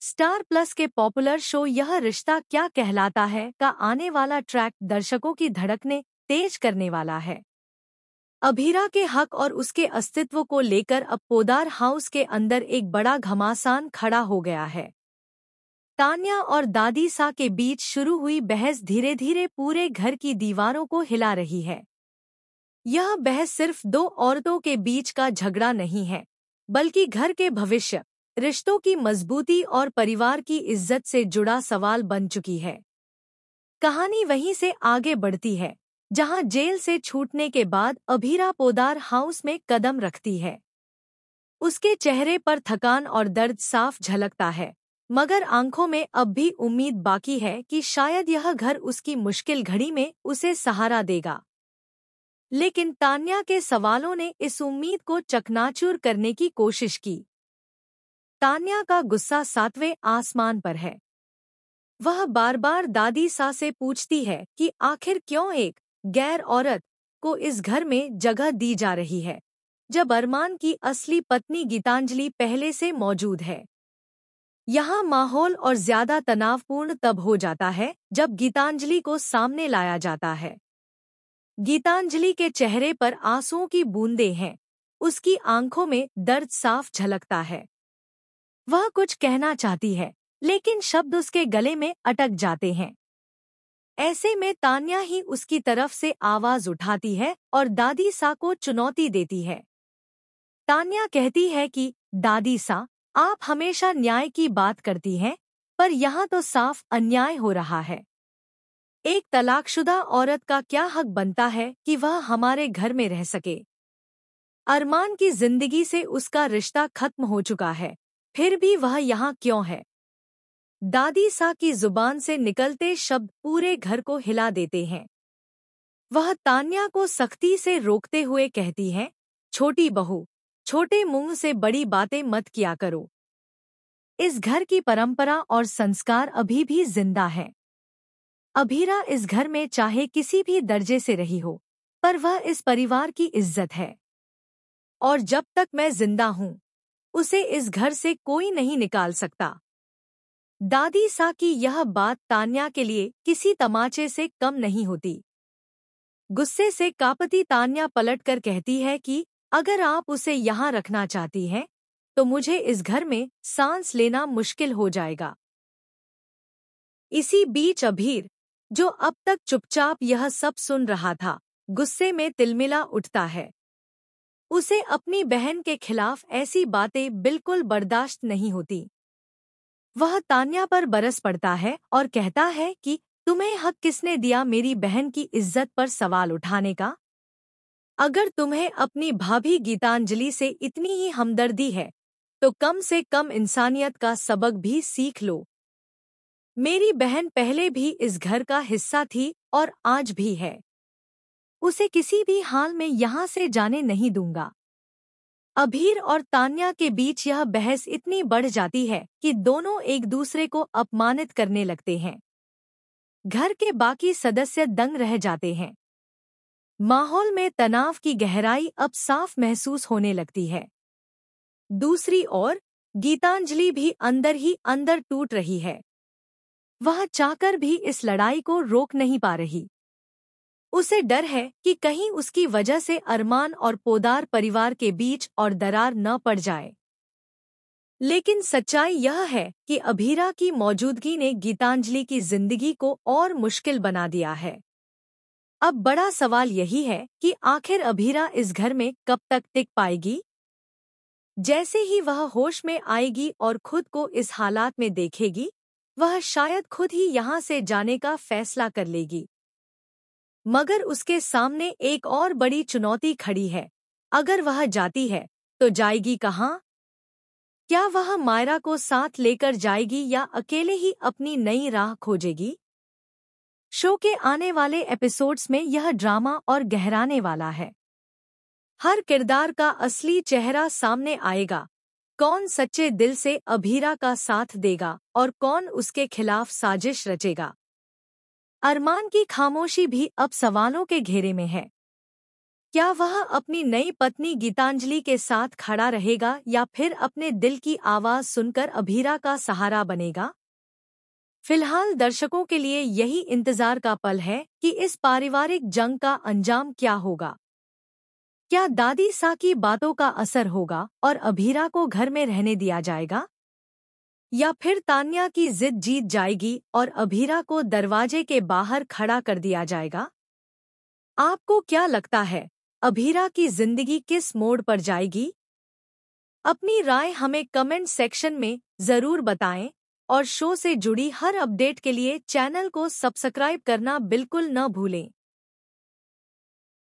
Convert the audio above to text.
Star plus के popular show यह रिश्ता क्या कहलाता है का आने वाला ट्रैक दर्शकों की धड़कने तेज करने वाला है। अभीरा के हक और उसके अस्तित्व को लेकर अब पोदार हाउस के अंदर एक बड़ा घमासान खड़ा हो गया है। तान्या और दादी सा के बीच शुरू हुई बहस धीरे धीरे पूरे घर की दीवारों को हिला रही है। यह बहस सिर्फ दो औरतों के बीच का झगड़ा नहीं है, बल्कि घर के भविष्य, रिश्तों की मजबूती और परिवार की इज्जत से जुड़ा सवाल बन चुकी है। कहानी वहीं से आगे बढ़ती है, जहां जेल से छूटने के बाद अभीरा पोदार हाउस में कदम रखती है। उसके चेहरे पर थकान और दर्द साफ झलकता है, मगर आंखों में अब भी उम्मीद बाकी है कि शायद यह घर उसकी मुश्किल घड़ी में उसे सहारा देगा। लेकिन तान्या के सवालों ने इस उम्मीद को चकनाचूर करने की कोशिश की। तान्या का गुस्सा 7वें आसमान पर है। वह बार बार दादी सा से पूछती है कि आखिर क्यों एक गैर औरत को इस घर में जगह दी जा रही है, जब अरमान की असली पत्नी गीतांजलि पहले से मौजूद है। यहाँ माहौल और ज्यादा तनावपूर्ण तब हो जाता है जब गीतांजलि को सामने लाया जाता है। गीतांजलि के चेहरे पर आंसुओं की बूंदें हैं, उसकी आंखों में दर्द साफ झलकता है। वह कुछ कहना चाहती है, लेकिन शब्द उसके गले में अटक जाते हैं। ऐसे में तान्या ही उसकी तरफ से आवाज उठाती है और दादी सा को चुनौती देती है। तान्या कहती है कि दादी सा, आप हमेशा न्याय की बात करती हैं, पर यहाँ तो साफ अन्याय हो रहा है। एक तलाकशुदा औरत का क्या हक बनता है कि वह हमारे घर में रह सके? अरमान की जिंदगी से उसका रिश्ता खत्म हो चुका है, फिर भी वह यहाँ क्यों है? दादी सा की जुबान से निकलते शब्द पूरे घर को हिला देते हैं। वह तान्या को सख्ती से रोकते हुए कहती है, छोटी बहू, छोटे मुंह से बड़ी बातें मत किया करो। इस घर की परंपरा और संस्कार अभी भी जिंदा है। अभीरा इस घर में चाहे किसी भी दर्जे से रही हो, पर वह इस परिवार की इज्जत है। और जब तक मैं जिंदा हूँ, उसे इस घर से कोई नहीं निकाल सकता। दादी सा की यह बात तान्या के लिए किसी तमाचे से कम नहीं होती। गुस्से से कांपती तान्या पलटकर कहती है कि अगर आप उसे यहाँ रखना चाहती हैं, तो मुझे इस घर में सांस लेना मुश्किल हो जाएगा। इसी बीच अभीर, जो अब तक चुपचाप यह सब सुन रहा था, गुस्से में तिलमिला उठता है। उसे अपनी बहन के खिलाफ ऐसी बातें बिल्कुल बर्दाश्त नहीं होती। वह तान्या पर बरस पड़ता है और कहता है कि तुम्हें हक किसने दिया मेरी बहन की इज्जत पर सवाल उठाने का? अगर तुम्हें अपनी भाभी गीतांजलि से इतनी ही हमदर्दी है, तो कम से कम इंसानियत का सबक भी सीख लो। मेरी बहन पहले भी इस घर का हिस्सा थी और आज भी है। उसे किसी भी हाल में यहाँ से जाने नहीं दूंगा। अभीर और तान्या के बीच यह बहस इतनी बढ़ जाती है कि दोनों एक दूसरे को अपमानित करने लगते हैं। घर के बाकी सदस्य दंग रह जाते हैं। माहौल में तनाव की गहराई अब साफ महसूस होने लगती है। दूसरी ओर गीतांजलि भी अंदर ही अंदर टूट रही है। वह चाहकर भी इस लड़ाई को रोक नहीं पा रही। उसे डर है कि कहीं उसकी वजह से अरमान और पोदार परिवार के बीच और दरार न पड़ जाए। लेकिन सच्चाई यह है कि अभीरा की मौजूदगी ने गीतांजलि की जिंदगी को और मुश्किल बना दिया है। अब बड़ा सवाल यही है कि आखिर अभीरा इस घर में कब तक टिक पाएगी? जैसे ही वह होश में आएगी और खुद को इस हालात में देखेगी, वह शायद खुद ही यहाँ से जाने का फैसला कर लेगी। मगर उसके सामने एक और बड़ी चुनौती खड़ी है। अगर वह जाती है, तो जाएगी कहाँ? क्या वह मायरा को साथ लेकर जाएगी या अकेले ही अपनी नई राह खोजेगी? शो के आने वाले एपिसोड्स में यह ड्रामा और गहराने वाला है। हर किरदार का असली चेहरा सामने आएगा। कौन सच्चे दिल से अभीरा का साथ देगा और कौन उसके खिलाफ साजिश रचेगा? अरमान की खामोशी भी अब सवालों के घेरे में है। क्या वह अपनी नई पत्नी गीतांजलि के साथ खड़ा रहेगा या फिर अपने दिल की आवाज सुनकर अभीरा का सहारा बनेगा? फिलहाल दर्शकों के लिए यही इंतजार का पल है कि इस पारिवारिक जंग का अंजाम क्या होगा। क्या दादी सा की बातों का असर होगा और अभीरा को घर में रहने दिया जाएगा? या फिर तान्या की जिद जीत जाएगी और अभीरा को दरवाजे के बाहर खड़ा कर दिया जाएगा? आपको क्या लगता है, अभीरा की जिंदगी किस मोड़ पर जाएगी? अपनी राय हमें कमेंट सेक्शन में जरूर बताएं और शो से जुड़ी हर अपडेट के लिए चैनल को सब्सक्राइब करना बिल्कुल न भूलें।